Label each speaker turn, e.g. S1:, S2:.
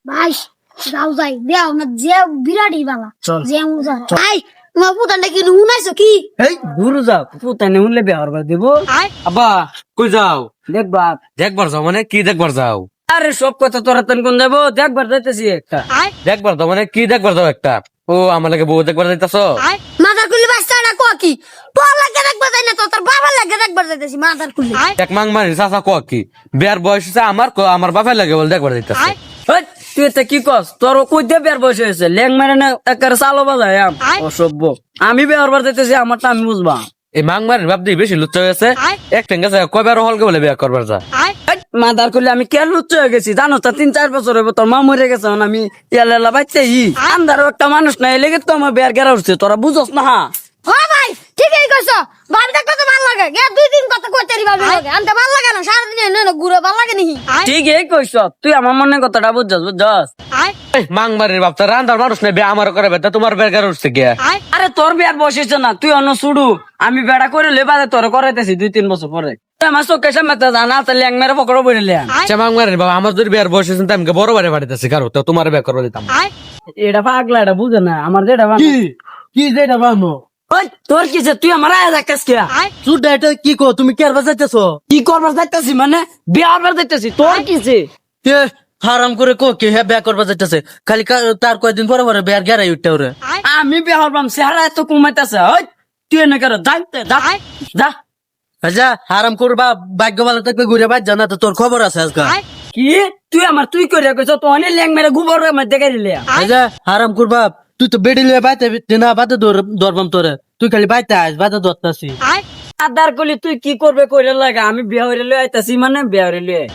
S1: ভাই যাও যাই দেও না যে বিরাটই বালা
S2: চল।
S1: যে মুজার ভাই তোমার পুতানটা কি উনাইছো কি
S2: এই দূর যাও পুতানে উনলে বিয়ার করে দিব।
S3: আব্বা কই যাও?
S2: দেখবা
S3: দেখবার যাও মানে কি দেখবার যাও?
S2: আরে সব কথা তোরা তেন কোন যাবো দেখবার যাইতেছি একটা।
S3: দেখবার যাও মানে কি দেখবার যাও একটা? ও আমার লাগে বউ দেখবার যাইতাছ?
S1: মাদার কুলি বাচ্চাটা কো কি তোর লাগে দেখবার যাই না তো তোর বাবার লাগে দেখবার যাইতেছি মাদার কুলি
S3: এক মাং মারি চাচা ক কি বিয়ার বয়স হচ্ছে আমার বাপের লাগে বলে দেখবার যাইতাছে।
S2: ওই, তুই এটা কি কস তোর কই দিয়ে বিয়ার বয়স হয়েছে ল্যাং মেরে না একেবারে চালো বাজায় অসভ্য। আমি বিয়ার বার যাইতেছি আমারটা আমি বুঝবা।
S3: এই মাং মারির বাপ দিয়ে বেশি লুচ্চ হয়েছে। এক টেঙ্গা যায় কয়বার হলকে বলে বিয়া করবার যা।
S2: মাদার করলে আমি কে লুচ্চ হয়ে গেছি জানো তো 3-4 বছর হইব তোর মা মরে গেছে এখন আমি এলা বাইতে আন্দারও একটা মানুষ নাই লেগে তো আমার বিয়ার গেরা উঠছে তোরা বুঝস না।
S1: ও ভাই ঠিকই কইছো ভাবি দেখতে তো ভালো লাগে গে দুই দিন কথা কইতেরি ভাবি লাগে আনতে ভালো লাগে না সারা দিন এনে ঘুরে ভালো লাগে নি
S2: ঠিক এই কইস তুই আমার মনে কথাটা বুঝছস।
S3: এই মাং মারির বাপ তো রান্দার মানুষ নাই বিয়া আমার করে বেটা তোমার বিয়ার গেরা উঠছে গিয়া।
S2: আরে তোর বিয়ার বসেছ না তুই অন্য শুডু আমি বেড়া করে লেবাদে তোর করাইতেছি 2-3 বছর পরে তুই আমার চোখের সামনে তো জানা তাহলে এক মেরে পকড়ো বইলে
S3: আচ্ছা মাং মারির বাবা আমার যদি বিয়ার বয়স হয়েছে আমি বড় বাড়ি বাড়িতেছি কারো তো তোমার বিয়া করবার দিতাম।
S2: এটা পাগলা এটা বুঝে না আমার যেটা
S4: কি কি যেটা বানো
S2: ওই তোর কিছে তুই আমার আয়া যাকাস কে
S4: সুদা এটা কি কো তুমি কি আর বাজাইতেছো
S2: কি করবার যাইতাছি মানে বিয়ার বার যাইতাছি তোর কিছে
S4: কে হারাম করে কো কে হ্যাঁ বিয়া করবা যাইতেছে খালি তার কয়দিন পরে পরে বিয়ার গেরাই উঠতে ওরে
S2: আমি বিয়া হরবাম চেহারা এত কমাইতেছে ওই তুই এনে কেন যাইতে যা
S4: আচ্ছা হারাম করবা ভাগ্য ভালো থাকবে ঘুরে বাজ জানা তো তোর খবর আছে আজকে
S2: কি তুই আমার তুই করে কইছ তো অনেক ল্যাং মেরে গোবর মধ্যে গাইলে
S4: আচ্ছা হারাম করবা তুই তো বেডি লিয়ে বাইতে না বাদে ধরবাম তোরে তুই খালি বাইতে আস বাদে ধরতাছি
S2: আদার কলি তুই কি করবে কইরে লাগা আমি বিয়া হইরে লই আইতাছি মানে বিয়া হইরে লই